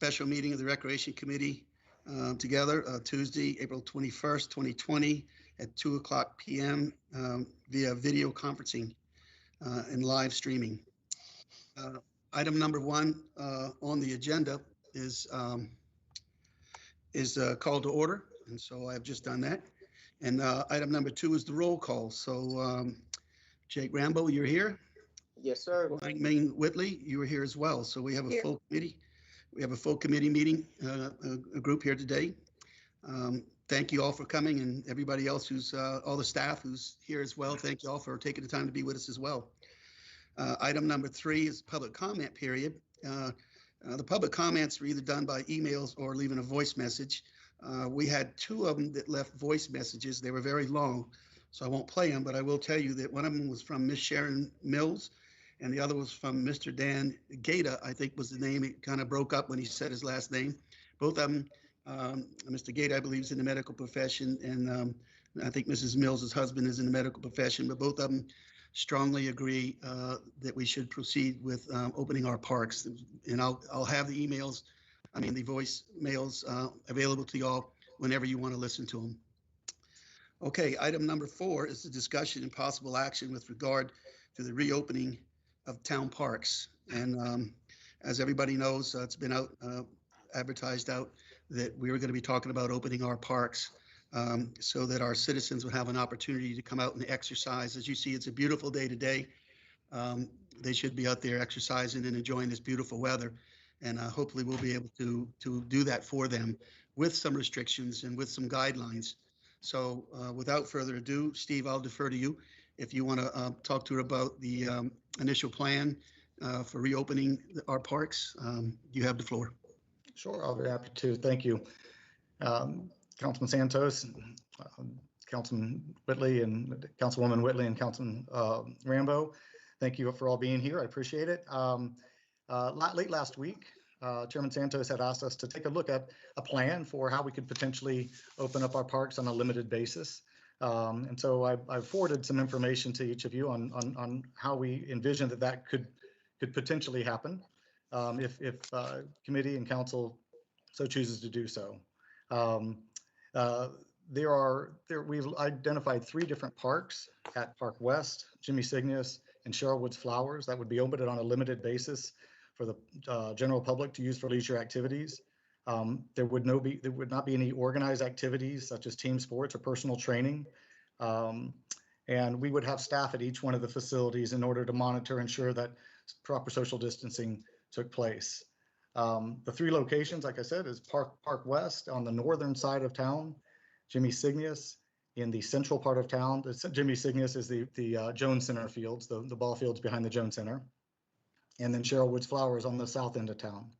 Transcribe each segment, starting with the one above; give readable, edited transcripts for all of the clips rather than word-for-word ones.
special meeting of the Recreation Committee together Tuesday, April 21st, 2020 at 2:00 p.m. Via video conferencing and live streaming. Item number one on the agenda is called to order, and so I've just done that. And item number two is the roll call. So Jake Rambo, you're here. Yes, sir. Maine Whitley, you were here as well. So we have a full committee. We have a full committee meeting, a group here today. Thank you all for coming, and everybody else who's, all the staff who's here as well. Thank you all for taking the time to be with us as well. Item number three is public comment period. The public comments were either done by emails or leaving a voice message. We had two of them that left voice messages. They were very long, so I won't play them, but I will tell you that one of them was from Miss Sharon Mills, and the other was from Mr. Dan Gata, I think was the name. It kind of broke up when he said his last name. Both of them, Mr. Gata, I believe, is in the medical profession, and I think Mrs. Mills' husband is in the medical profession, but both of them strongly agree that we should proceed with opening our parks. And I'll have the emails, the voice mails available to y'all whenever you want to listen to them. Okay, item number four is the discussion and possible action with regard to the reopening of town parks. And as everybody knows, it's been out advertised out that we were going to be talking about opening our parks so that our citizens would have an opportunity to come out and exercise. As you see, it's a beautiful day today. They should be out there exercising and enjoying this beautiful weather. And hopefully we'll be able to do that for them with some restrictions and with some guidelines. So without further ado, Steve, I'll defer to you if you want to talk to her about the initial plan for reopening our parks. You have the floor. Sure, I'll be happy to. Thank you. Councilman Santos, Councilman Whitley, and Councilwoman Whitley, and Councilman Rambo, thank you for all being here. I appreciate it. Late last week, Chairman Santos had asked us to take a look at a plan for how we could potentially open up our parks on a limited basis. And so I've forwarded some information to each of you on how we envision that could potentially happen if committee and council so chooses to do so. We've identified 3 different parks at Park West, Jimmy Signius, and Cheryl Woods Flowers that would be opened on a limited basis for the general public to use for leisure activities. There would not be any organized activities such as team sports or personal training. And we would have staff at each one of the facilities in order to monitor and ensure that proper social distancing took place. The 3 locations, like I said, is Park West on the northern side of town, Jimmy Signius in the central part of town. Jimmy Signius is the Jones Center fields, the ball fields behind the Jones Center, and then Cheryl Woods Flowers on the south end of town.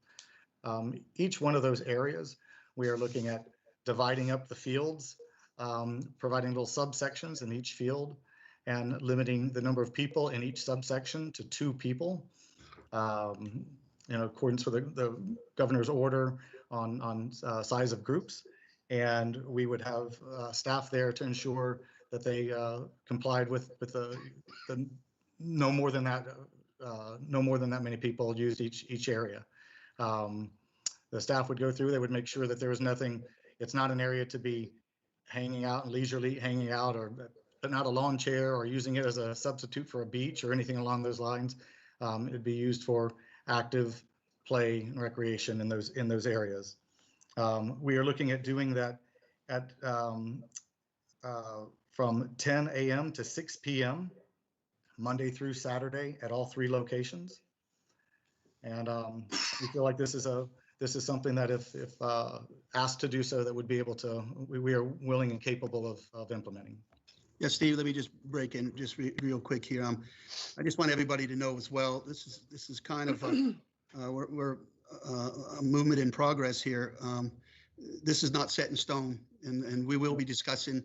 Each one of those areas, we are looking at dividing up the fields, providing little subsections in each field, and limiting the number of people in each subsection to 2 people. In accordance with the governor's order on size of groups. And we would have staff there to ensure that they complied with the no more than that many people used each area. The staff would go through, they would make sure that there was nothing, it's not an area to be hanging out and leisurely hanging out, but not a lawn chair or using it as a substitute for a beach or anything along those lines. It'd be used for active play and recreation in those areas. We are looking at doing that at from 10 a.m. to 6 p.m. Monday through Saturday at all 3 locations. And we feel like this is something that if asked to do so, that would be able to, we are willing and capable of implementing. Yeah, Steve, let me just break in just real quick here. I just want everybody to know as well, this is kind of we're a movement in progress here. This is not set in stone, and we will be discussing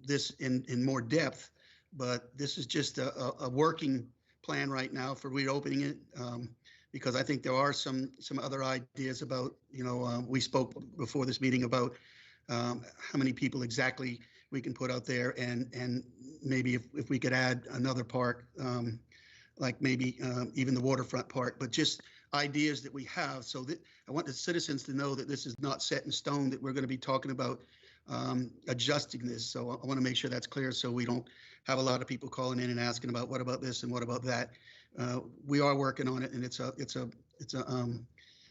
this in more depth, but this is just a working plan right now for reopening it, because I think there are some other ideas about, we spoke before this meeting about how many people exactly we can put out there, and maybe if we could add another park, like maybe even the waterfront park, but just ideas that we have. So that I want the citizens to know that this is not set in stone, that we're going to be talking about adjusting this. So I want to make sure that's clear so we don't have a lot of people calling in and asking about what about this and what about that. We are working on it, and it's a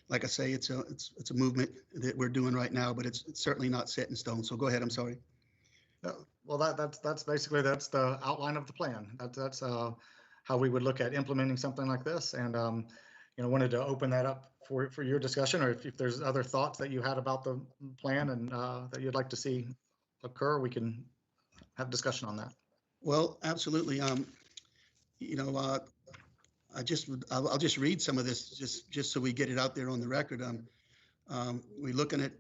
like I say, it's a movement that we're doing right now, but it's certainly not set in stone. So go ahead. I'm sorry. Well, that's basically that's the outline of the plan. That's how we would look at implementing something like this, and wanted to open that up for your discussion, or if there's other thoughts that you had about the plan and that you'd like to see occur, we can have discussion on that. Well, absolutely. I'll just read some of this just so we get it out there on the record. We're looking at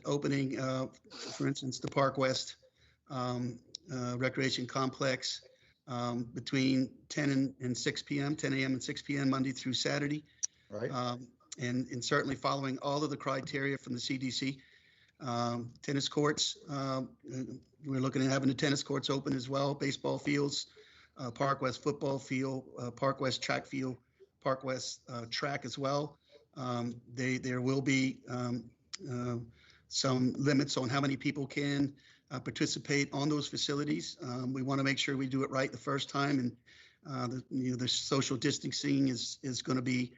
opening, for instance, the Park West Recreation Complex between 10 and 6 p.m., 10 a.m. and 6 p.m. Monday through Saturday. Right. And certainly following all of the criteria from the CDC. Tennis courts, we're looking at having the tennis courts open as well, baseball fields, Park West football field, Park West track field, Park West track as well. There will be some limits on how many people can participate on those facilities. We want to make sure we do it right the first time, and the social distancing is going to be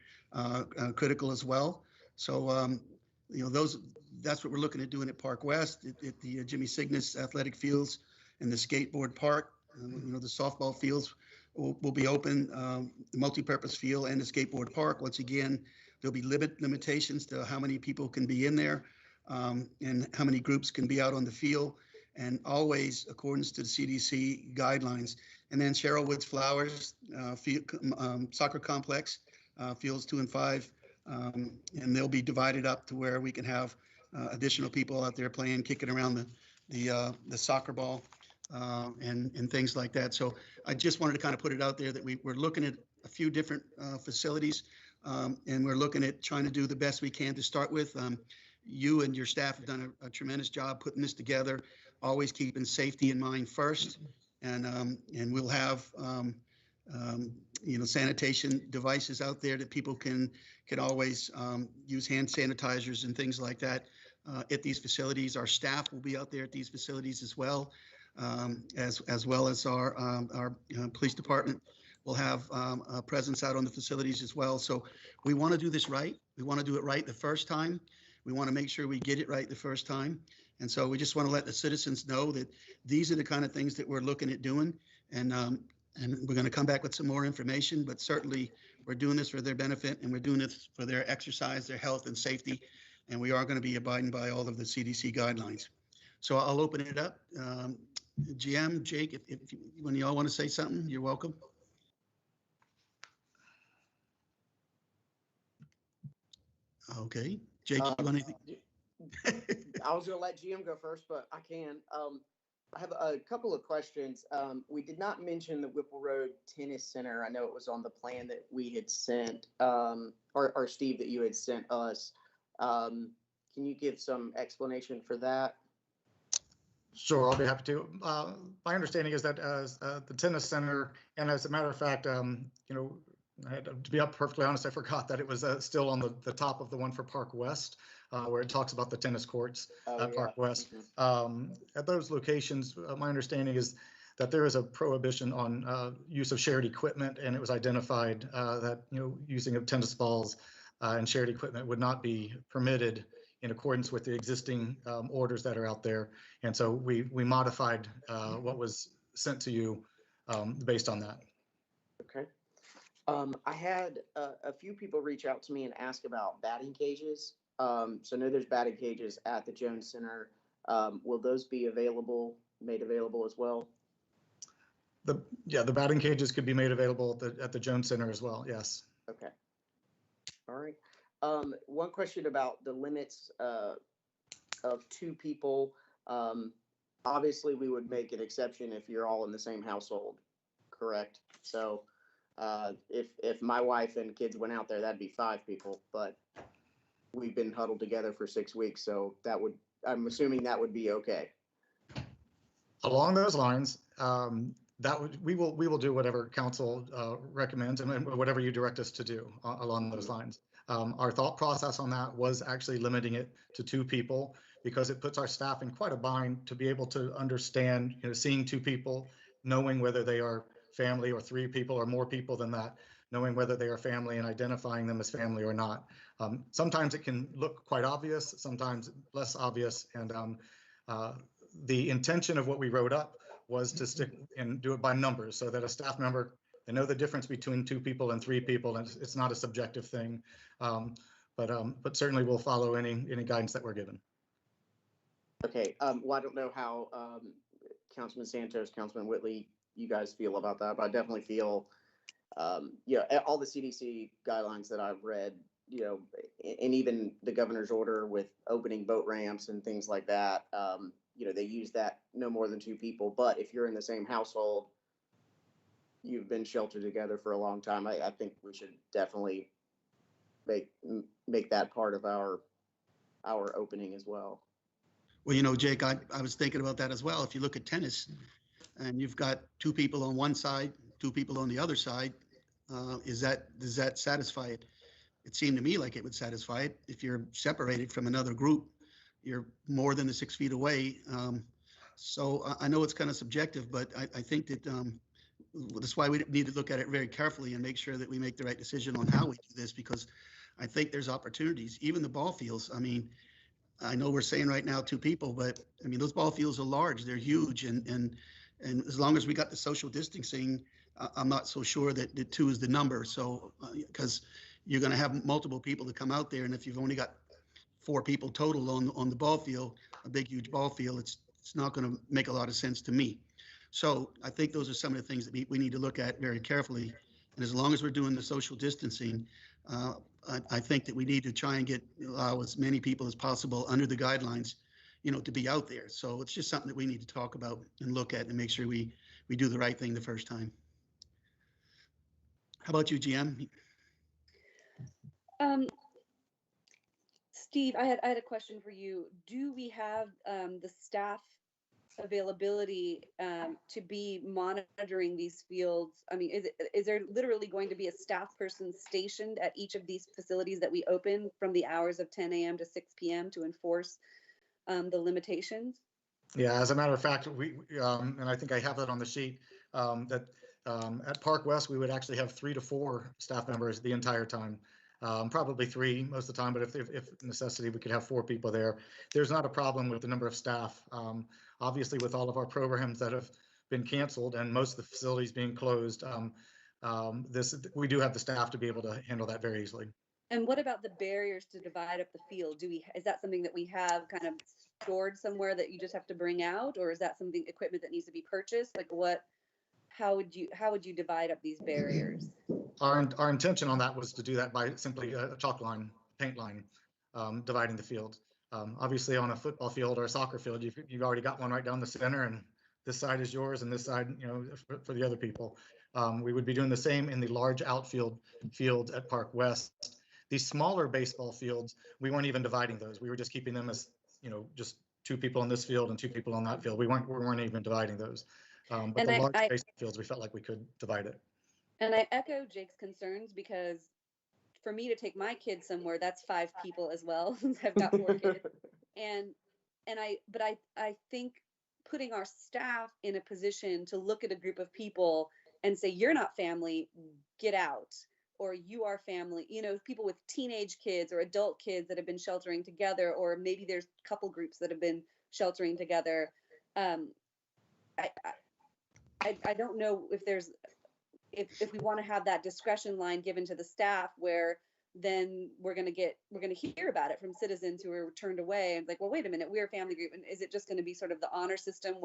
critical as well. So that's what we're looking at doing at Park West, at the Jimmy Cygnus athletic fields and the skateboard park. The softball fields will be open, the multi-purpose field and the skateboard park. Once again, there'll be limitations to how many people can be in there and how many groups can be out on the field, and always accordance to the CDC guidelines. And then Cheryl Woods Flowers soccer complex, fields 2 and 5, and they'll be divided up to where we can have additional people out there playing, kicking around the soccer ball and things like that. So I just wanted to kind of put it out there that we're looking at a few different facilities, and we're looking at trying to do the best we can to start with. You and your staff have done a tremendous job putting this together, always keeping safety in mind first, and we'll have sanitation devices out there that people can always use, hand sanitizers and things like that at these facilities. Our staff will be out there at these facilities as well, as well as our police department will have a presence out on the facilities as well. So we want to do this right. We want to do it right the first time. We want to make sure we get it right the first time. And so we just want to let the citizens know that these are the kind of things that we're looking at doing. And we're going to come back with some more information, but certainly we're doing this for their benefit, and we're doing this for their exercise, their health and safety. And we are going to be abiding by all of the CDC guidelines. So I'll open it up. GM, Jake, when y'all want to say something, you're welcome. Okay, Jake, you want anything? I was going to let GM go first, but I can. I have a couple of questions. We did not mention the Whipple Road Tennis Center. I know it was on the plan that we had sent, or Steve, that you had sent us. Can you give some explanation for that? Sure, I'll be happy to. My understanding is that the tennis center, and as a matter of fact, to be perfectly honest, I forgot that it was still on the top of the one for Park West, where it talks about the tennis courts at Park West. Mm-hmm. At those locations, my understanding is that there is a prohibition on use of shared equipment, and it was identified that using of tennis balls and shared equipment would not be permitted in accordance with the existing orders that are out there. And so we modified what was sent to you based on that. Okay. I had a few people reach out to me and ask about batting cages. So I know there's batting cages at the Jones Center. Will those be made available as well? The batting cages could be made available at the Jones Center as well. Yes. Okay. All right. One question about the limits of 2 people. Obviously, we would make an exception if you're all in the same household, correct? So if my wife and kids went out there, that'd be 5 people. But we've been huddled together for 6 weeks, so I'm assuming that would be okay. Along those lines, we will do whatever council recommends and whatever you direct us to do along those lines. Our thought process on that was actually limiting it to 2 people because it puts our staff in quite a bind to be able to understand, seeing 2 people, knowing whether they are family, or 3 people or more people than that, knowing whether they are family and identifying them as family or not. Sometimes it can look quite obvious, sometimes less obvious. And the intention of what we wrote up was to stick and do it by numbers so that a staff member, they know the difference between 2 people and 3 people, and it's not a subjective thing. But certainly we'll follow any guidance that we're given. Okay, well, I don't know how Councilman Santos, Councilman Whitley, you guys feel about that, but I definitely feel, all the CDC guidelines that I've read, and even the governor's order with opening boat ramps and things like that, they use that no more than 2 people. But if you're in the same household, you've been sheltered together for a long time, I think we should definitely make that part of our opening as well. Well, Jake, I was thinking about that as well. If you look at tennis and you've got 2 people on one side, 2 people on the other side, does that satisfy it? It seemed to me like it would satisfy it. If you're separated from another group, you're more than the 6 feet away. So I know it's kind of subjective, but I think that that's why we need to look at it very carefully and make sure that we make the right decision on how we do this, because I think there's opportunities, even the ball fields. I mean, I know we're saying right now 2 people, but I mean, those ball fields are large, they're huge. And as long as we got the social distancing, I'm not so sure that the 2 is the number. So, because you're going to have multiple people to come out there. And if you've only got 4 people total on the ball field, a big, huge ball field, it's not going to make a lot of sense to me. So I think those are some of the things that we need to look at very carefully. And as long as we're doing the social distancing, I think that we need to try and allow as many people as possible under the guidelines, to be out there. So it's just something that we need to talk about and look at and make sure we do the right thing the first time. How about you, GM? Steve, I had a question for you. Do we have the staff availability to be monitoring these fields? I mean, is there literally going to be a staff person stationed at each of these facilities that we open from the hours of 10 a.m. to 6 p.m. to enforce the limitations? Yeah, as a matter of fact, we and I think I have that on the sheet, that at Park West, we would actually have 3 to 4 staff members the entire time. Probably 3 most of the time, but if necessity, we could have 4 people there. There's not a problem with the number of staff. Obviously, with all of our programs that have been canceled and most of the facilities being closed, we do have the staff to be able to handle that very easily. And what about the barriers to divide up the field? Is that something that we have kind of stored somewhere that you just have to bring out, or is that something, equipment that needs to be purchased? Like how would you divide up these barriers? Our intention on that was to do that by simply a chalk line, paint line, dividing the field. Obviously, on a football field or a soccer field, you've already got one right down the center, and this side is yours, and this side, for the other people. We would be doing the same in the large outfield fields at Park West. These smaller baseball fields, we weren't even dividing those. We were just keeping them as, just 2 people on this field and 2 people on that field. We weren't even dividing those. But the large baseball fields, we felt like we could divide it. And I echo Jake's concerns, because for me to take my kids somewhere, that's 5 people as well, since I've got 4 kids. But I think putting our staff in a position to look at a group of people and say, you're not family, get out, or you are family, people with teenage kids or adult kids that have been sheltering together, or maybe there's couple groups that have been sheltering together. I don't know if we want to have that discretion line given to the staff, where then we're going to hear about it from citizens who are turned away and like, well, wait a minute, we're a family group. And is it just going to be sort of the honor system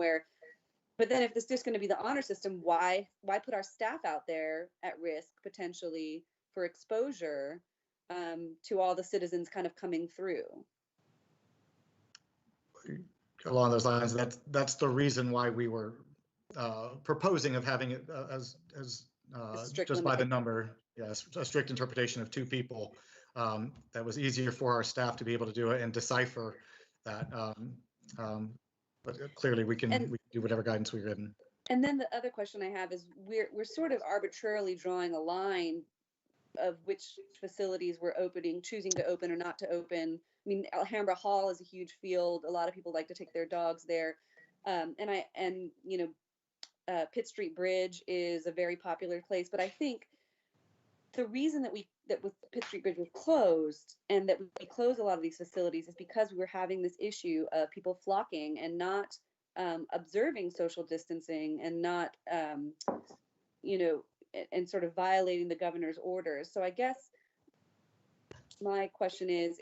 but then if it's just going to be the honor system, why put our staff out there at risk potentially for exposure to all the citizens kind of coming through? Along those lines, that's the reason why we were proposing of having it as just by the number. Yes, a strict interpretation of 2 people. That was easier for our staff to be able to do it and decipher that. But clearly we can do whatever guidance we're given. And then the other question I have is we're sort of arbitrarily drawing a line of which facilities we're opening, choosing to open or not to open. I mean, Alhambra Hall is a huge field. A lot of people like to take their dogs there. And you know, Pitt Street Bridge is a very popular place, but I think the reason that with Pitt Street Bridge was closed and that we closed a lot of these facilities is because we were having this issue of people flocking and not observing social distancing and not, you know, and sort of violating the governor's orders. So I guess my question is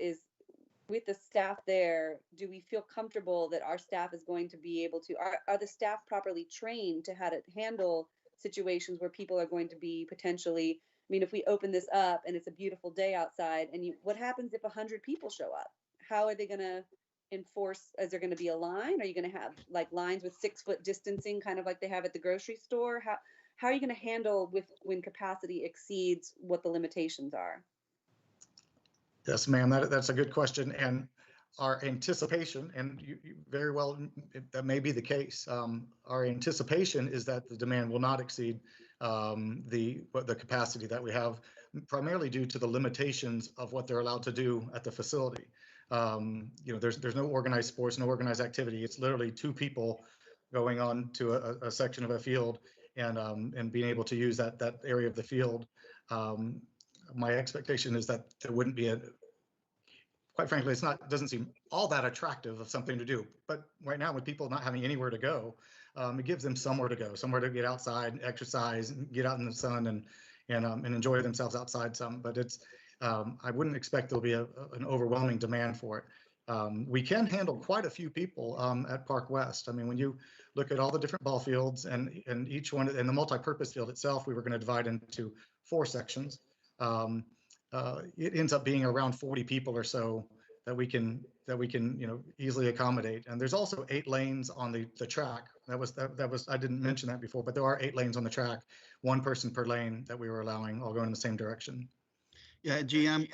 with the staff there, do we feel comfortable that our staff is going to be able to, are the staff properly trained to how to handle situations where people are going to be potentially, I mean, if we open this up and it's a beautiful day outside and what happens if 100 people show up? How are they going to enforce? Is there going to be a line? Are you going to have like lines with 6-foot distancing, kind of like they have at the grocery store? How are you going to handle when capacity exceeds what the limitations are? Yes, ma'am, that's a good question. And our anticipation, and you very well, that may be the case. Our anticipation is that the demand will not exceed the capacity that we have, primarily due to the limitations of what they're allowed to do at the facility. You know, there's no organized sports, no organized activity. It's literally 2 people going on to a section of a field and being able to use that area of the field. My expectation is that there wouldn't be quite frankly, it doesn't seem all that attractive of something to do. But right now, with people not having anywhere to go, it gives them somewhere to go, somewhere to get outside, exercise, and get out in the sun and enjoy themselves outside some. But I wouldn't expect there'll be an overwhelming demand for it. We can handle quite a few people at Park West. I mean, when you look at all the different ball fields and each one, and the multi-purpose field itself, we were going to divide into 4 sections. It ends up being around 40 people or so that we can easily accommodate. And there's also 8 lanes on the track. That was I didn't mention that before, but there are 8 lanes on the track, 1 person per lane that we were allowing, all going in the same direction. Yeah, GM,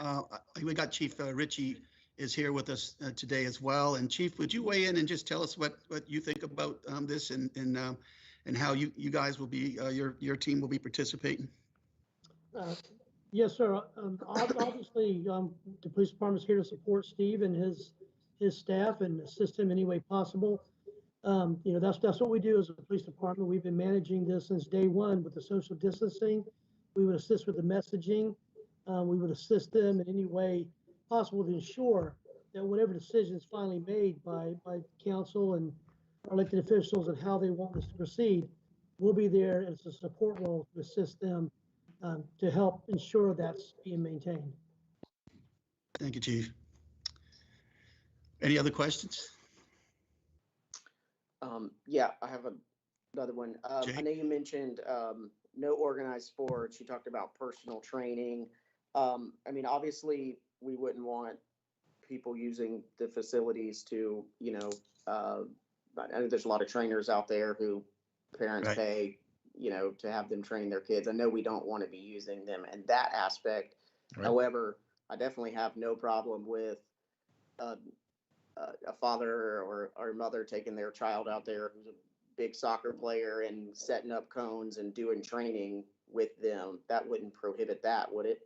we got Chief Ritchie is here with us today as well. And Chief, would you weigh in and just tell us what you think about this and how you guys will be, your team will be participating? Yes, sir. Obviously, the police department is here to support Steve and his staff and assist him any way possible. You know, that's what we do as a police department. We've been managing this since day one with the social distancing. We would assist with the messaging. We would assist them in any way possible to ensure that whatever decision is finally made by council and elected officials and how they want this to proceed, we'll be there as a support role to assist them to help ensure that's being maintained. Thank you, Chief. Any other questions? Yeah, I have another one. I know you mentioned no organized sports. You talked about personal training. I mean, obviously, we wouldn't want people using the facilities to, you know, I know there's a lot of trainers out there who parents pay, you know, to have them train their kids. I know we don't want to be using them in that aspect. Right. However, I definitely have no problem with a father or mother taking their child out there who's a big soccer player and setting up cones and doing training with them. That wouldn't prohibit that, would it?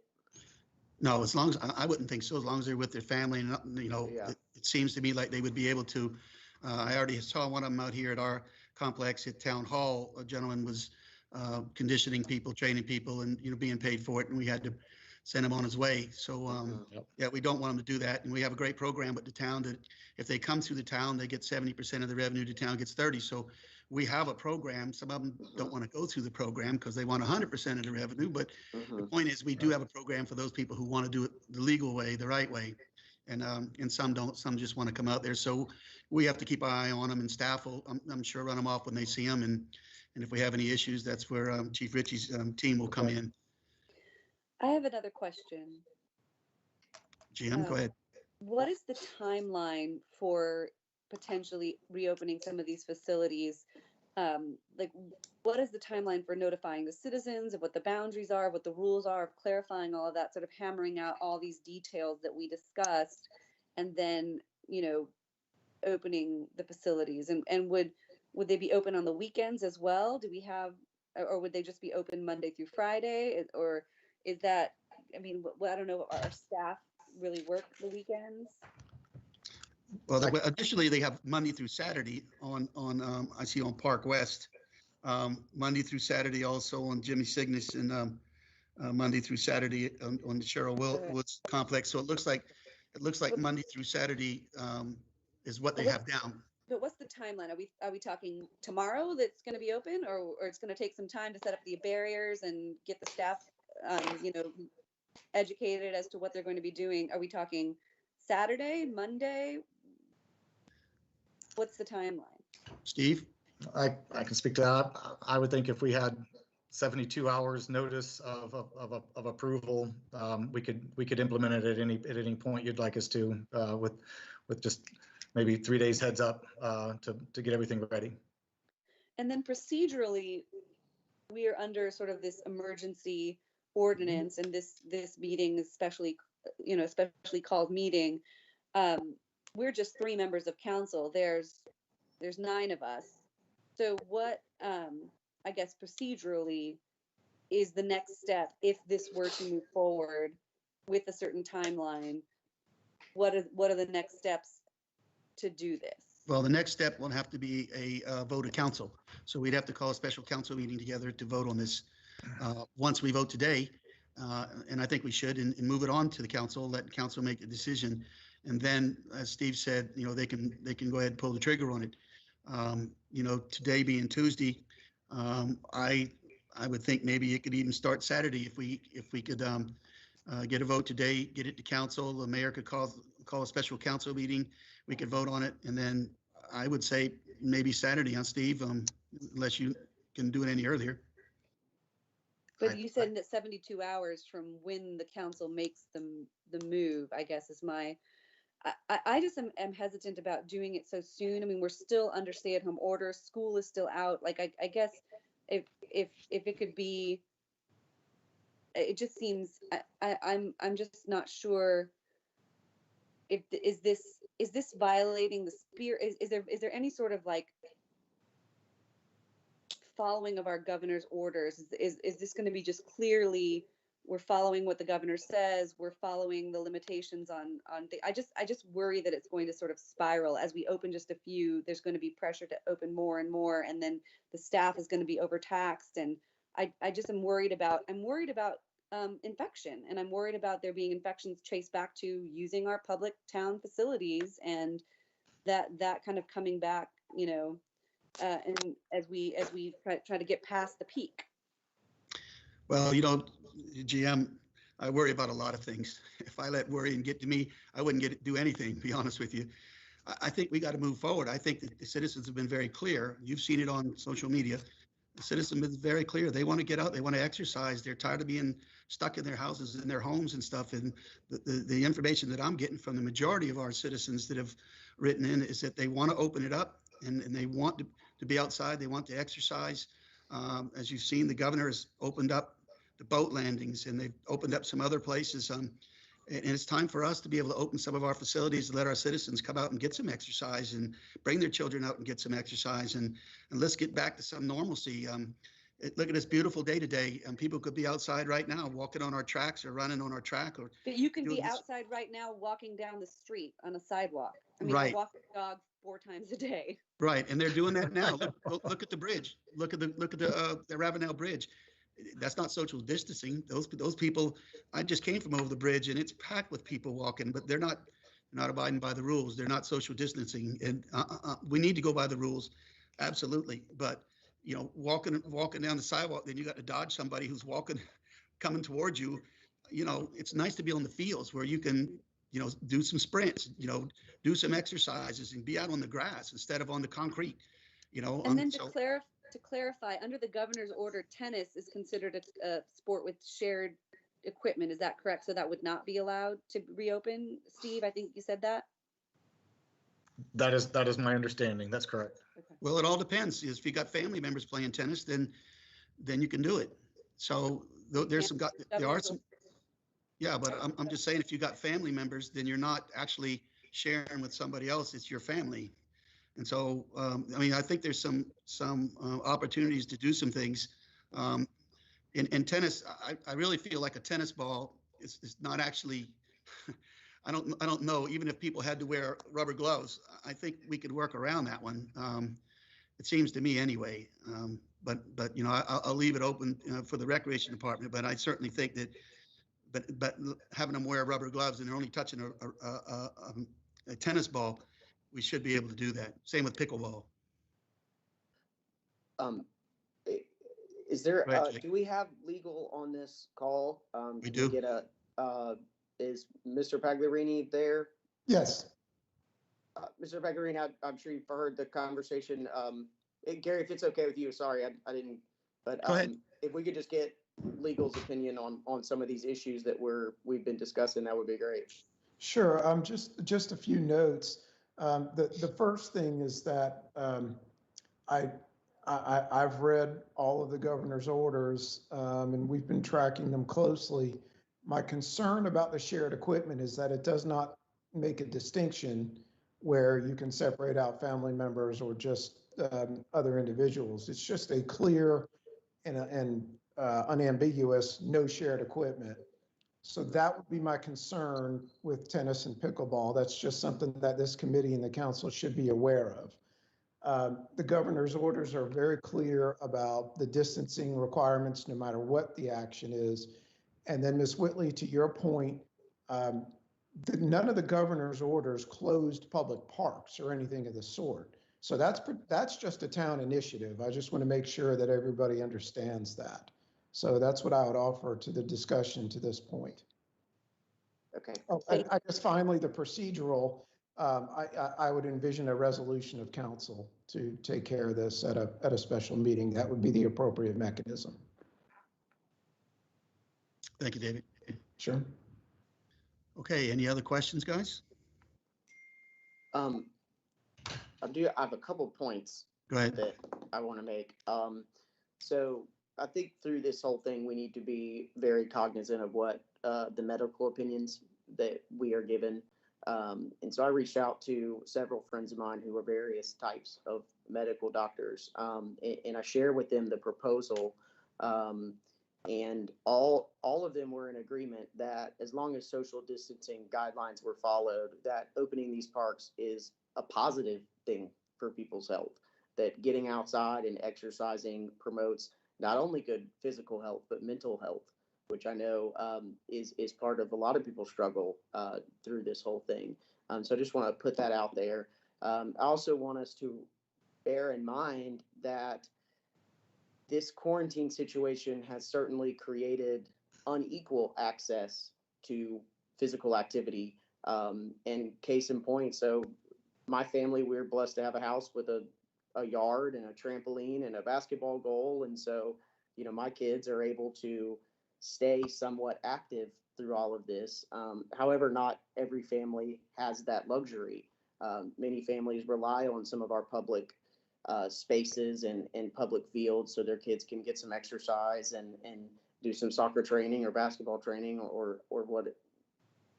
No, as long as I wouldn't think so. As long as they're with their family, and you know, yeah. It seems to me like they would be able to. I already saw one of them out here at our complex at Town Hall. A gentleman was conditioning people, training people, and being paid for it, and we had to send him on his way. So yeah, we don't want them to do that. And we have a great program with the town that if they come through the town, they get 70% of the revenue. The town gets 30. So we have a program. Some of them don't want to go through the program because they want 100% of the revenue. But the point is, we do have a program for those people who want to do it the legal way, the right way. And some don't. Some just want to come out there. So we have to keep our eye on them, and staff will, I'm sure, run them off when they see them. And if we have any issues, that's where Chief Ritchie's team will come in. I have another question. Jim, go ahead. What is the timeline for potentially reopening some of these facilities? Like, what is the timeline for notifying the citizens of what the boundaries are, what the rules are, of clarifying all of that, sort of hammering out all these details that we discussed, and then, opening the facilities? And would would they be open on the weekends as well? Do we have, or would they just be open Monday through Friday? Or is that, I mean, I don't know, our staff really work the weekends? Well, additionally, they have Monday through Saturday I see on Park West. Monday through Saturday also on Jimmy Cygnus, and Monday through Saturday on the Cheryl Woods complex. So it looks like Monday through Saturday is what they have down. But what's the timeline? Are we talking tomorrow that's going to be open, or it's going to take some time to set up the barriers and get the staff, you know, educated as to what they're going to be doing? Are we talking Saturday, Monday? What's the timeline? Steve? I can speak to that. I would think if we had 72 hours notice of approval, we could implement it at any point you'd like us to, with just maybe 3 days heads up to get everything ready. And then procedurally, we are under sort of this emergency ordinance, and this meeting is especially called meeting. We're just 3 members of council. There's 9 of us. So what, I guess procedurally, is the next step if this were to move forward with a certain timeline? What are the next steps to do this? Well, the next step will have to be a vote of council. So we'd have to call a special council meeting together to vote on this. Once we vote today, and I think we should, and move it on to the council, let council make a decision. And then, as Steve said, you know, they can go ahead and pull the trigger on it. You know, today being Tuesday, I would think maybe it could even start Saturday if we could get a vote today, get it to council. The mayor could call a special council meeting. We could vote on it, and then I would say maybe Saturday, huh, Steve? Unless you can do it any earlier. But you said that 72 hours from when the council makes the move, I guess, is my. I just am hesitant about doing it so soon. I mean, we're still under stay-at-home orders. School is still out. Like, I guess if it could be, it just seems I'm just not sure. Is this violating the spirit? Is there any sort of like following of our governor's orders? Is this going to be just clearly we're following what the governor says, we're following the limitations on I just worry that it's going to sort of spiral as we open just a few. There's going to be pressure to open more and more, and then the staff is going to be overtaxed, and I just am worried about infection, and I'm worried about there being infections traced back to using our public town facilities, and that kind of coming back, you know, and as we try to get past the peak. Well, you know, GM, I worry about a lot of things. If I let worrying get to me, I wouldn't do anything, to be honest with you. I think we got to move forward. I think that the citizens have been very clear. You've seen it on social media. The citizens have been very clear. They want to get out. They want to exercise. They're tired of being stuck in their houses, in their homes and stuff. And the information that I'm getting from the majority of our citizens that have written in is that they want to open it up, and they want to be outside. They want to exercise. As you've seen, the governor has opened up the boat landings, and they've opened up some other places. And it's time for us to be able to open some of our facilities to let our citizens come out and get some exercise and bring their children out and get some exercise. And let's get back to some normalcy. Look at this beautiful day today, and people could be outside right now walking on our tracks or running on our track. But you can be outside right now walking down the street on a sidewalk. I mean, right. I walk the dog 4 times a day. Right, and they're doing that now. Look at the bridge. Look at the Ravenel Bridge. That's not social distancing. Those people, I just came from over the bridge, and it's packed with people walking, but they're not abiding by the rules. They're not social distancing, and we need to go by the rules, absolutely. But you know, walking down the sidewalk, then you got to dodge somebody who's coming towards you. You know, it's nice to be on the fields where you can, you know, do some sprints, you know, do some exercises and be out on the grass instead of on the concrete, you know. And then to clarify, under the governor's order, tennis is considered a sport with shared equipment. Is that correct? So that would not be allowed to reopen, Steve? I think you said that. That is my understanding. That's correct. Okay. Well, it all depends. If you got family members playing tennis, then you can do it. So there are some. Yeah, but I'm just saying, if you got family members, then you're not actually sharing with somebody else. It's your family. And so, I mean, I think there's some opportunities to do some things. In tennis, I really feel like a tennis ball is not actually, I don't know, even if people had to wear rubber gloves, I think we could work around that one. It seems to me anyway. But you know, I'll leave it open for the recreation department, but I certainly think that, but having them wear rubber gloves and they're only touching a tennis ball, we should be able to do that. Same with pickleball. Um, i- is there, Go ahead, Jake. do we have legal on this call? We Can do. Get is Mr. Pagliarini there? Yes, Mr. Pagliarini, I'm sure you've heard the conversation. Gary, if it's okay with you, sorry, I didn't, but Go ahead. if we could just get legal's opinion on some of these issues that we've been discussing, that would be great. sure. Just a few notes. The first thing is that I've read all of the governor's orders, and we've been tracking them closely. My concern about the shared equipment is that it does not make a distinction where you can separate out family members or just other individuals. It's just a clear and unambiguous no shared equipment. So that would be my concern with tennis and pickleball. That's just something that this committee and the council should be aware of. The governor's orders are very clear about the distancing requirements, no matter what the action is. And then, Ms. Whitley, to your point, none of the governor's orders closed public parks or anything of the sort. So that's just a town initiative. I just want to make sure that everybody understands that. So that's what I would offer to the discussion to this point. Okay. Oh, I guess finally, the procedural, I would envision a resolution of council to take care of this at a special meeting. That would be the appropriate mechanism. Thank you, David. Sure. Okay, any other questions, guys? I have a couple points Go ahead. that I want to make. So I think through this whole thing, we need to be very cognizant of what the medical opinions that we are given. And so I reached out to several friends of mine who are various types of medical doctors, and I share with them the proposal. And all of them were in agreement that as long as social distancing guidelines were followed, that opening these parks is a positive thing for people's health, that getting outside and exercising promotes not only good physical health, but mental health, which I know is part of a lot of people's struggle through this whole thing. So I just want to put that out there. I also want us to bear in mind that this quarantine situation has certainly created unequal access to physical activity. And case in point, so my family, we're blessed to have a house with a yard and a trampoline and a basketball goal. And so, you know, my kids are able to stay somewhat active through all of this. However, not every family has that luxury. Many families rely on some of our public spaces and public fields so their kids can get some exercise and do some soccer training or basketball training or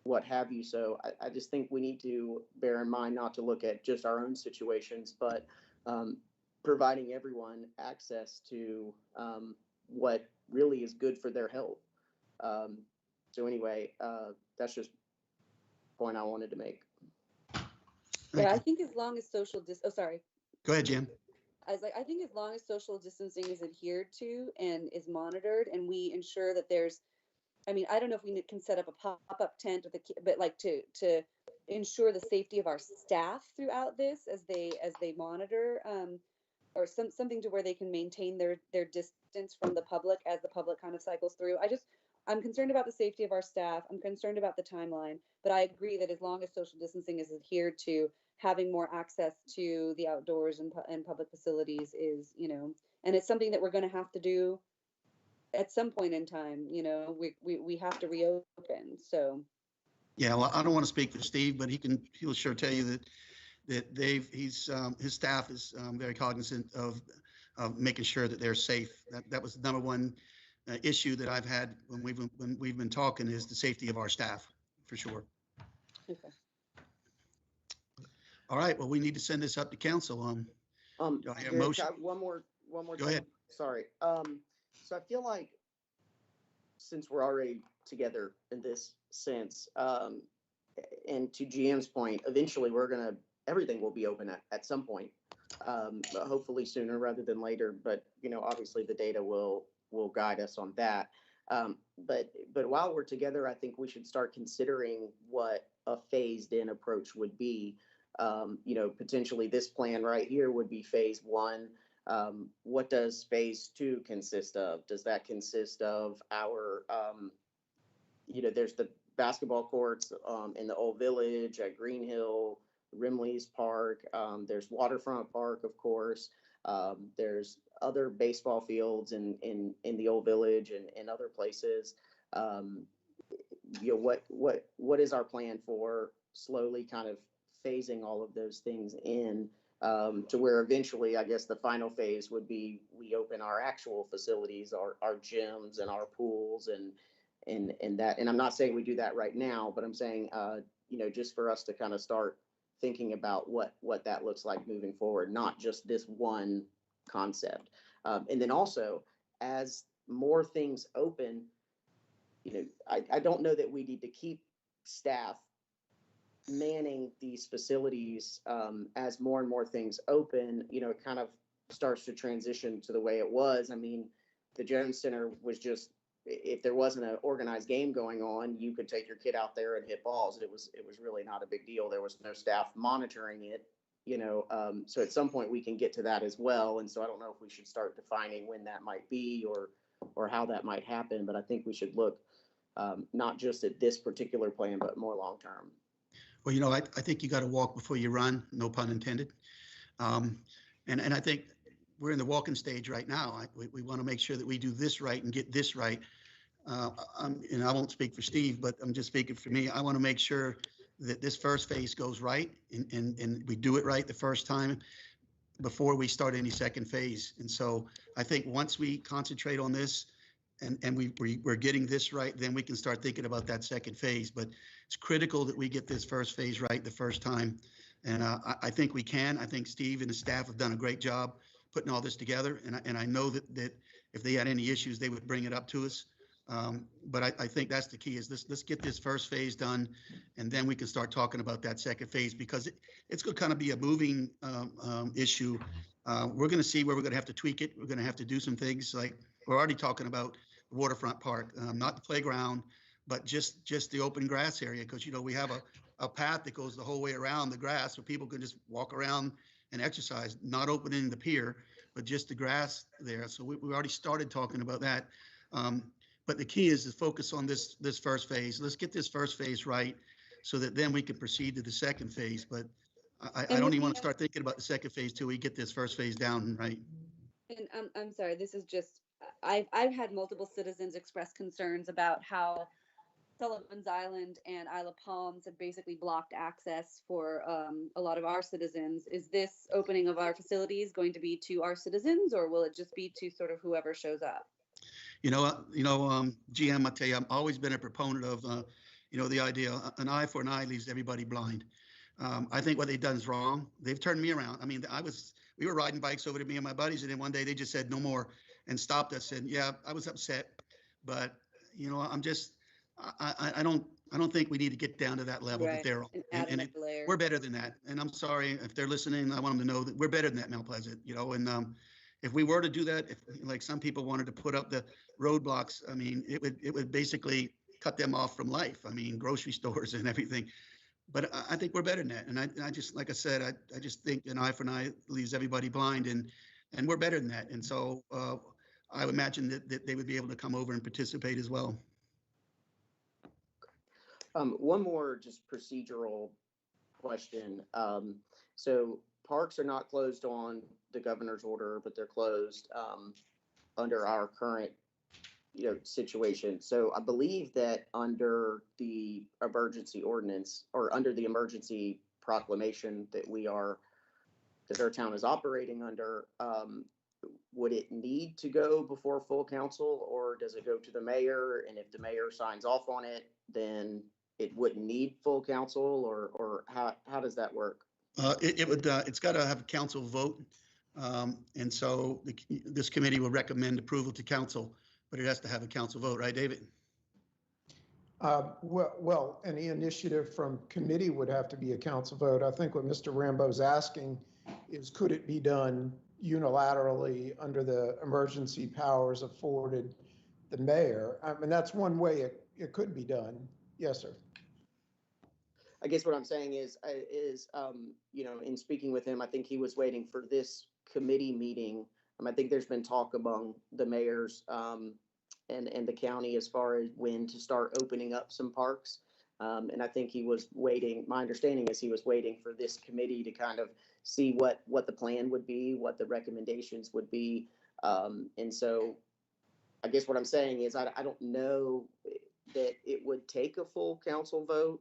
what have you. So I just think we need to bear in mind not to look at just our own situations, but providing everyone access to what really is good for their health. So anyway, that's just a point I wanted to make. Yeah, I think as long as Go ahead, Jim. I think as long as social distancing is adhered to and is monitored, and we ensure that there's, I mean, I don't know if we can set up a pop-up tent but like to ensure the safety of our staff throughout this as they monitor, or something to where they can maintain their distance from the public as the public kind of cycles through. I'm concerned about the safety of our staff. I'm concerned about the timeline, but I agree that as long as social distancing is adhered to, having more access to the outdoors and public facilities is, you know, and it's something that we're going to have to do at some point in time. You know, we have to reopen. So. Yeah, well, I don't want to speak for Steve, but he'll sure tell you that his staff is very cognizant of making sure that they're safe. That was the number one issue that I've had when we've been talking, is the safety of our staff, for sure. Okay. All right, well, we need to send this up to council. Do I hear a Derek, motion? one more Go thing. ahead. Sorry. So I feel like since we're already together in this sense, and to GM's point, eventually everything will be open at some point. Hopefully sooner rather than later, but obviously the data will guide us on that. But while we're together, I think we should start considering what a phased in approach would be. Potentially this plan right here would be phase one. What does phase two consist of? Does that consist of there's the basketball courts in the Old Village, at Green Hill, Rimley's Park. There's Waterfront Park, of course. There's other baseball fields in the Old Village and other places. What is our plan for slowly kind of phasing all of those things in to where eventually, I guess the final phase would be we open our actual facilities, our gyms and our pools and that. And I'm not saying we do that right now, but I'm saying just for us to kind of start thinking about what that looks like moving forward, not just this one concept. And then also, as more things open, I don't know that we need to keep staff manning these facilities as more and more things open. It kind of starts to transition to the way it was. I mean, the Jones Center was just, if there wasn't an organized game going on, you could take your kid out there and hit balls. It was really not a big deal. There was no staff monitoring it, so at some point we can get to that as well. And so I don't know if we should start defining when that might be or how that might happen, but I think we should look not just at this particular plan, but more long-term. Well, I think you got to walk before you run, no pun intended. And I think we're in the walking stage right now. We want to make sure that we do this right and get this right. And I won't speak for Steve, but I'm just speaking for me. I want to make sure that this first phase goes right and we do it right the first time before we start any second phase. And so I think once we concentrate on this and we're getting this right, then we can start thinking about that second phase. But it's critical that we get this first phase right the first time. And I think we can. I think Steve and the staff have done a great job putting all this together. And I know that if they had any issues, they would bring it up to us. But I think that's the key is let's get this first phase done, and then we can start talking about that second phase, because it's going to kind of be a moving issue. We're going to see where we're going to have to tweak it. We're going to have to do some things like we're already talking about the waterfront park, not the playground, but just the open grass area, because we have a path that goes the whole way around the grass so people can just walk around and exercise, not opening the pier, but just the grass there. So we already started talking about that. But the key is to focus on this first phase. Let's get this first phase right so that then we can proceed to the second phase. But I don't even want to start thinking about the second phase till we get this first phase down right. And I'm sorry, this is just, I've had multiple citizens express concerns about how Sullivan's Island and Isle of Palms have basically blocked access for a lot of our citizens. Is this opening of our facilities going to be to our citizens, or will it just be to sort of whoever shows up? GM, I tell you, I've always been a proponent of, the idea an eye for an eye leaves everybody blind. I think what they've done is wrong. They've turned me around. I mean, we were riding bikes over to me and my buddies, and then one day they just said no more and stopped us. And yeah, I was upset, but I don't think we need to get down to that level that they're on. And we're better than that. And I'm sorry if they're listening. I want them to know that we're better than that, Mount Pleasant. And if we were to do that, if like some people wanted to put up the roadblocks, I mean, it would basically cut them off from life. I mean, grocery stores and everything. But I think we're better than that. And I just, like I said, I just think an eye for an eye leaves everybody blind, and we're better than that. And so I would imagine that they would be able to come over and participate as well. One more just procedural question. So parks are not closed on the governor's order, but they're closed under our current situation. So I believe that under the emergency ordinance, or under the emergency proclamation that our town is operating under, would it need to go before full council, or does it go to the mayor? And if the mayor signs off on it, then it wouldn't need full council, or how does that work? It would, it's got to have a council vote. And so this committee will recommend approval to council, but it has to have a council vote, right, David? Well, any initiative from committee would have to be a council vote. I think what Mr. Rambo's asking is, could it be done unilaterally under the emergency powers afforded the mayor? I mean, that's one way it could be done. Yes, sir. I guess what I'm saying is, in speaking with him, I think he was waiting for this committee meeting. I think there's been talk among the mayors, and the county as far as when to start opening up some parks. And I think he was waiting, my understanding is he was waiting for this committee to kind of see what the plan would be, what the recommendations would be. And so I guess what I'm saying is, I don't know that it would take a full council vote,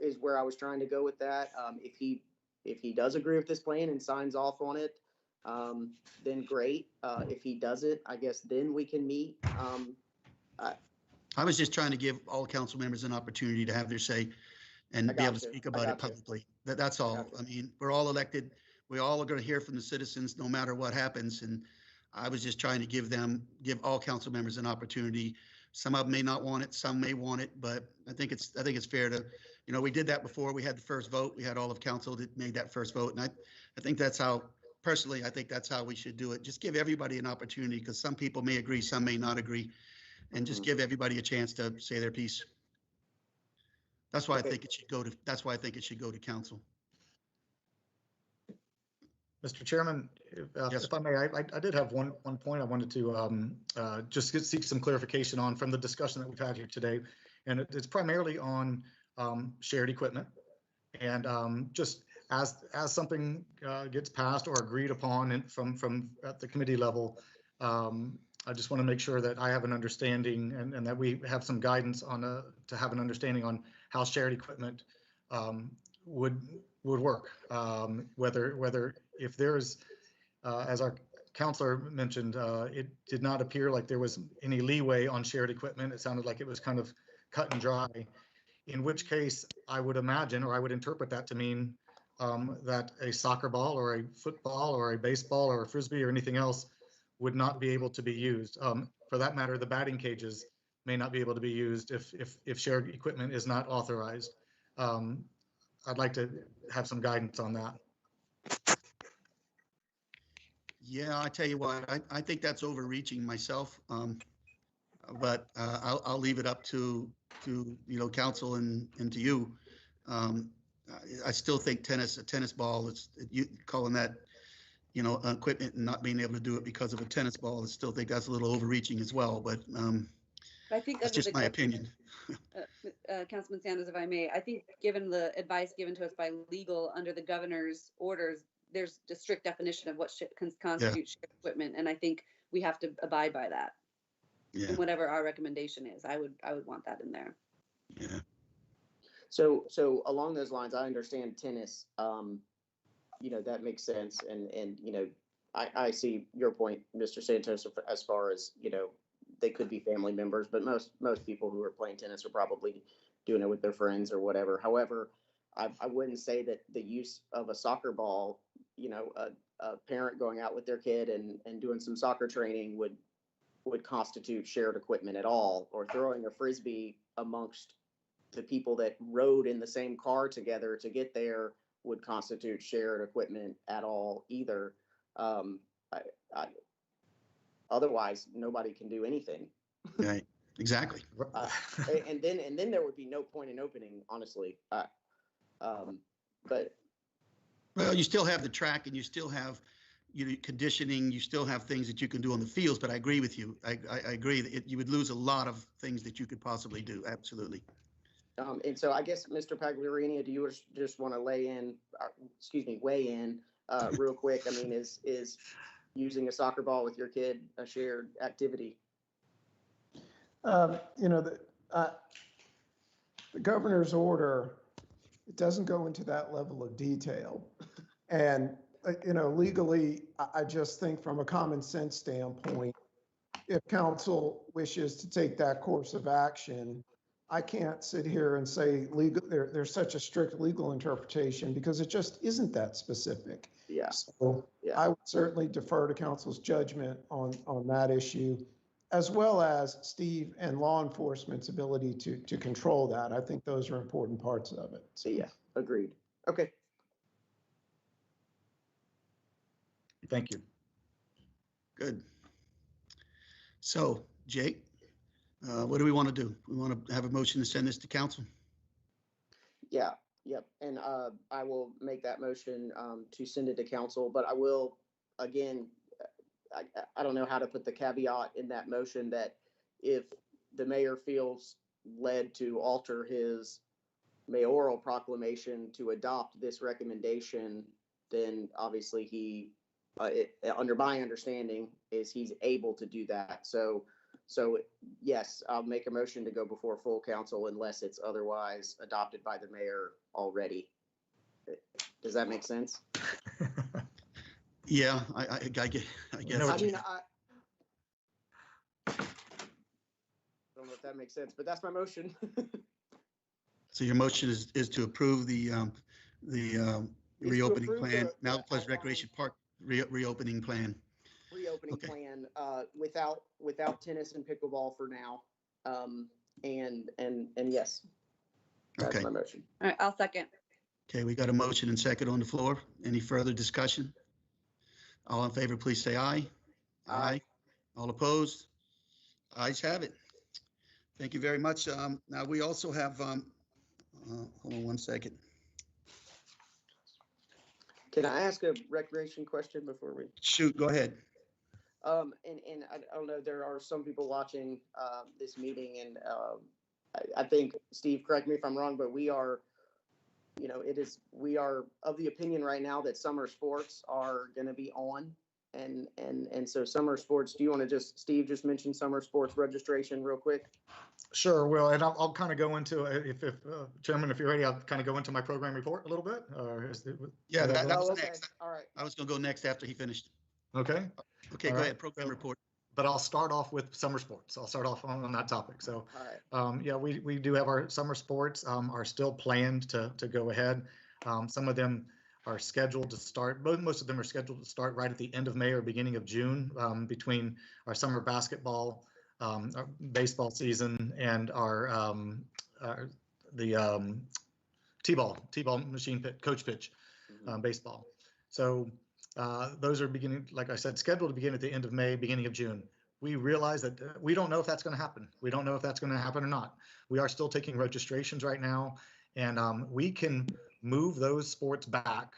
is where I was trying to go with that. If he does agree with this plan and signs off on it, then great. If he doesn't, I guess then we can meet. I was just trying to give all council members an opportunity to have their say and be able to speak about it publicly. That's all. I mean, we're all elected. We all are going to hear from the citizens no matter what happens. And I was just trying to give all council members an opportunity. Some of them may not want it, some may want it, but I think it's fair to, we did that before. We had the first vote. We had all of council that made that first vote. And I think that's how, personally, I think that's how we should do it. Just give everybody an opportunity, because some people may agree, some may not agree, and just give everybody a chance to say their piece. That's why I think it should go to, council. Mr. Chairman, Yes. if I may, I did have one point I wanted to just seek some clarification on from the discussion that we've had here today. And it's primarily on shared equipment. And just as something gets passed or agreed upon from at the committee level, I just want to make sure that I have an understanding and that we have some guidance on to have an understanding on how shared equipment would work. Whether if there's, as our counselor mentioned, it did not appear like there was any leeway on shared equipment. It sounded like it was kind of cut and dry, in which case I would imagine, or I would interpret that to mean that a soccer ball or a football or a baseball or a Frisbee or anything else would not be able to be used. For that matter, the batting cages may not be able to be used if shared equipment is not authorized. I'd like to have some guidance on that. Yeah, I tell you what, I think that's overreaching myself. But I'll leave it up to council and to you. I still think a tennis ball, you calling that, equipment and not being able to do it because of a tennis ball, I still think that's a little overreaching as well. But I think that's just my opinion. Councilman Sanders, if I may, I think given the advice given to us by legal under the governor's orders, there's a strict definition of what constitutes shared equipment, and I think we have to abide by that. Yeah. And whatever our recommendation is, I would want that in there. Yeah. So along those lines, I understand tennis. That makes sense, and I see your point, Mr. Santos, as far as they could be family members, but most people who are playing tennis are probably doing it with their friends or whatever. However, I wouldn't say that the use of a soccer ball, a parent going out with their kid and doing some soccer training would constitute shared equipment at all, or throwing a Frisbee amongst the people that rode in the same car together to get there would constitute shared equipment at all either. Otherwise, nobody can do anything. Right. Exactly. And then there would be no point in opening, honestly. But well, you still have the track, and you still have conditioning. You still have things that you can do on the fields. But I agree with you. I agree that you would lose a lot of things that you could possibly do. Absolutely. And so I guess, Mr. Pagliarini, do you just want to weigh in real quick? I mean, is using a soccer ball with your kid a shared activity? The governor's order, it doesn't go into that level of detail. And, legally, I just think from a common sense standpoint, if council wishes to take that course of action, I can't sit here and say there's such a strict legal interpretation because it just isn't that specific. Yeah, So yeah. I would certainly defer to council's judgment on that issue, as well as Steve and law enforcement's ability to control that. I think those are important parts of it. So, Yeah, agreed. Okay. Thank you. Good. So, Jake, what do we want to do? We want to have a motion to send this to council? Yeah, yep. And I will make that motion to send it to council, but I will, again, I don't know how to put the caveat in that motion that if the mayor feels led to alter his mayoral proclamation to adopt this recommendation, then obviously under my understanding, is he's able to do that. So yes, I'll make a motion to go before full council unless it's otherwise adopted by the mayor already. Does that make sense? Yeah, I guess. No, I mean, I don't know if that makes sense, but that's my motion. So your motion is to approve the reopening approve plan, the Mountain Pleasant outline. Recreation Park reopening plan. Reopening Okay. plan without tennis and pickleball for now. And yes, that's Okay. my motion. All right, I'll second. Okay, we got a motion and second on the floor. Any further discussion? All in favor, please say aye. Aye. All opposed? Ayes have it. Thank you very much. Now, we also have, hold on one second. Can I ask a recreation question before we? Shoot, go ahead. And I don't know, there are some people watching this meeting, and I think, Steve, correct me if I'm wrong, but we are of the opinion right now that summer sports are going to be on. And so summer sports, do you want to Steve, just mention summer sports registration real quick? Sure, Will, and I'll kind of go into, if Chairman, if you're ready, I'll kind of go into my program report a little bit. Yeah, that was okay. next. All right. I was gonna go next after he finished. Okay, Okay, All go right. ahead, program report. but I'll start off with summer sports. I'll start off on that topic. So, All right. yeah, we do have our summer sports are still planned to go ahead. Some of them are scheduled to start, most of them are scheduled to start right at the end of May or beginning of June, between our summer basketball, our baseball season, and the T-ball machine pitch, coach pitch, baseball. So those are beginning, like I said, scheduled to begin at the end of May, beginning of June. We realize that we don't know if that's going to happen. We don't know if that's going to happen or not. We are still taking registrations right now, and we can move those sports back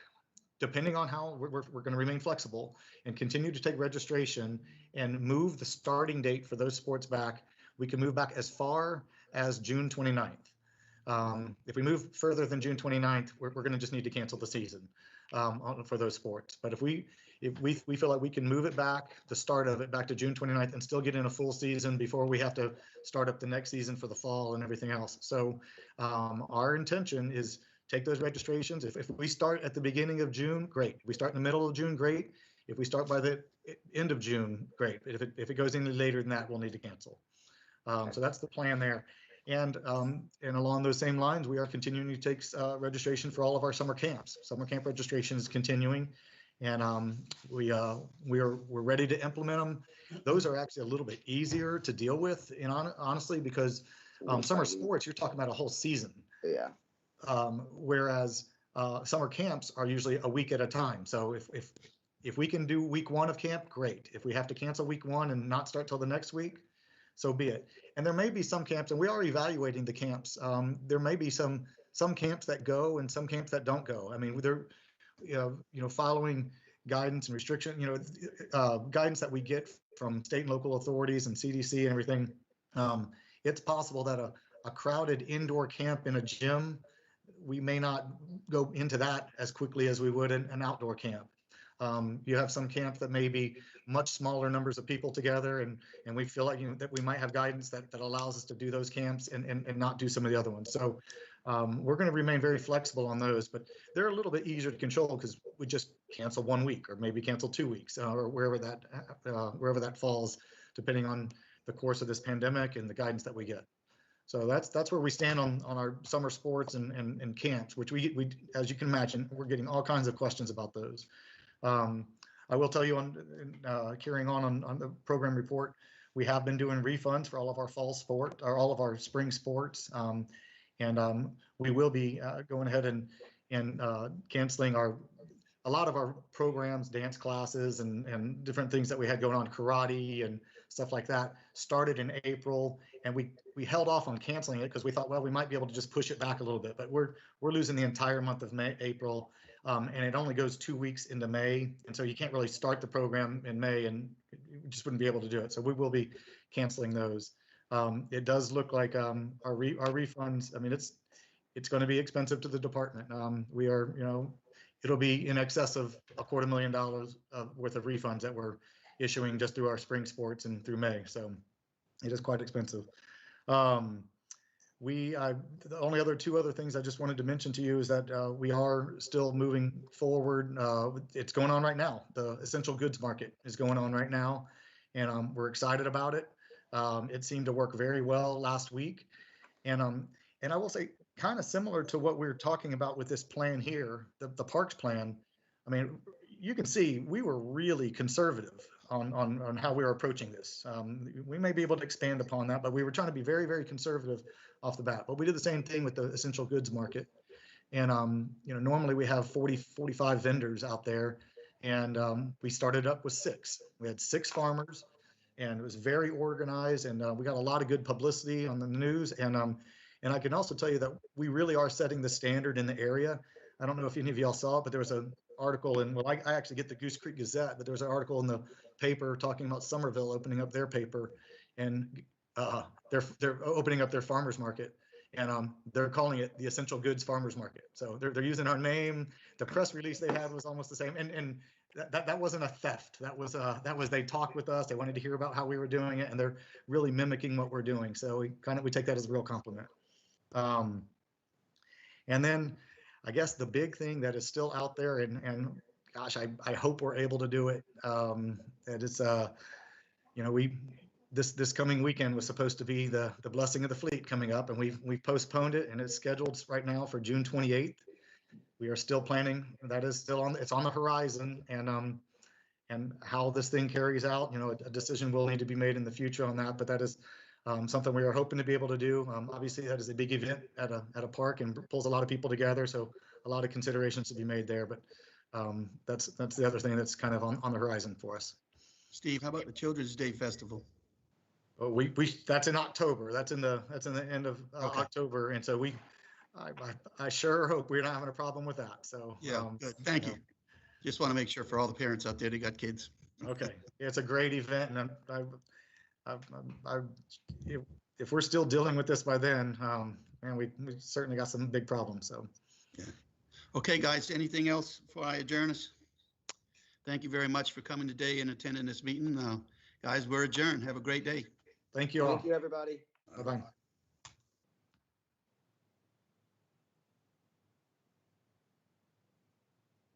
depending on how we're going to remain flexible and continue to take registration and move the starting date for those sports back. We can move back as far as June 29th. If we move further than June 29th, we're going to just need to cancel the season for those sports. But if we feel like we can move it back, the start of it back to June 29th, and still get in a full season before we have to start up the next season for the fall and everything else. So our intention is take those registrations. If we start at the beginning of June, great. If we start in the middle of June, great. If we start by the end of June, great. But if it goes any later than that, we'll need to cancel. So that's the plan there. And along those same lines, we are continuing to take registration for all of our summer camps. Summer camp registration is continuing, and we're ready to implement them. Those are actually a little bit easier to deal with, and honestly, because summer sports, you're talking about a whole season. Yeah. Whereas summer camps are usually a week at a time. So if we can do week one of camp, great. If we have to cancel week one and not start till the next week, so be it. And there may be some camps, and we are evaluating the camps. There may be some camps that go and some camps that don't go. I mean, they're following guidance and restriction, guidance that we get from state and local authorities and CDC and everything. It's possible that a crowded indoor camp in a gym, we may not go into that as quickly as we would an outdoor camp. You have some camps that may be much smaller numbers of people together, and we feel like that we might have guidance that allows us to do those camps and not do some of the other ones. So we're going to remain very flexible on those, but they're a little bit easier to control because we just cancel 1 week or maybe cancel 2 weeks or wherever that falls, depending on the course of this pandemic and the guidance that we get. So that's where we stand on our summer sports and camps, which we, as you can imagine, we're getting all kinds of questions about those. I will tell you carrying on the program report, we have been doing refunds for all of our fall sport or all of our spring sports. We will be going ahead and canceling a lot of our programs, dance classes and different things that we had going on, karate and stuff like that, started in April, and we held off on canceling it because we thought, well, we might be able to just push it back a little bit, but we're losing the entire month of April, and it only goes 2 weeks into May, and so you can't really start the program in May, and you just wouldn't be able to do it. So we will be canceling those. It does look like our refunds. I mean, it's going to be expensive to the department. We are, it'll be in excess of $250,000 worth of refunds that we're issuing just through our spring sports and through May. So it is quite expensive. The only two other things I just wanted to mention to you is that we are still moving forward. It's going on right now. The essential goods market is going on right now, and we're excited about it. It seemed to work very well last week. And I will say, kind of similar to what we were talking about with this plan here, the parks plan. I mean, you can see we were really conservative on how we were approaching this. We may be able to expand upon that, but we were trying to be very, very conservative off the bat. But we did the same thing with the essential goods market. And, normally we have 40, 45 vendors out there, and we started up with 6. We had 6 farmers, and it was very organized, and we got a lot of good publicity on the news. And I can also tell you that we really are setting the standard in the area. I don't know if any of y'all saw it, but there was an article in, I actually get the Goose Creek Gazette, but there was an article in the paper talking about Somerville opening up their paper, and they're opening up their farmers market, and they're calling it the Essential Goods Farmers Market. So they're using our name. The press release they had was almost the same, and that wasn't a theft. That was they talked with us. They wanted to hear about how we were doing it, and they're really mimicking what we're doing. So we take that as a real compliment. And then I guess the big thing that is still out there, and gosh, I hope we're able to do it. That it's this coming weekend was supposed to be the Blessing of the Fleet coming up, and we've postponed it, and it's scheduled right now for June 28th. We are still planning. That is still it's on the horizon, and how this thing carries out, a decision will need to be made in the future on that, but that is something we are hoping to be able to do. Obviously, that is a big event at a park and pulls a lot of people together, so a lot of considerations to be made there. But that's the other thing that's kind of on the horizon for us. Steve, how about the Children's Day Festival? Oh, that's in October. That's in the end of Okay. October, and so I sure hope we're not having a problem with that. So Yeah, good. Thank you. Just want to make sure for all the parents out there that got kids. Okay, it's a great event, and if we're still dealing with this by then, man, we certainly got some big problems. So, yeah. Okay, guys. Anything else before I adjourn us? Thank you very much for coming today and attending this meeting. Guys, we're adjourned. Have a great day. Thank you all. Thank you, everybody. Bye-bye.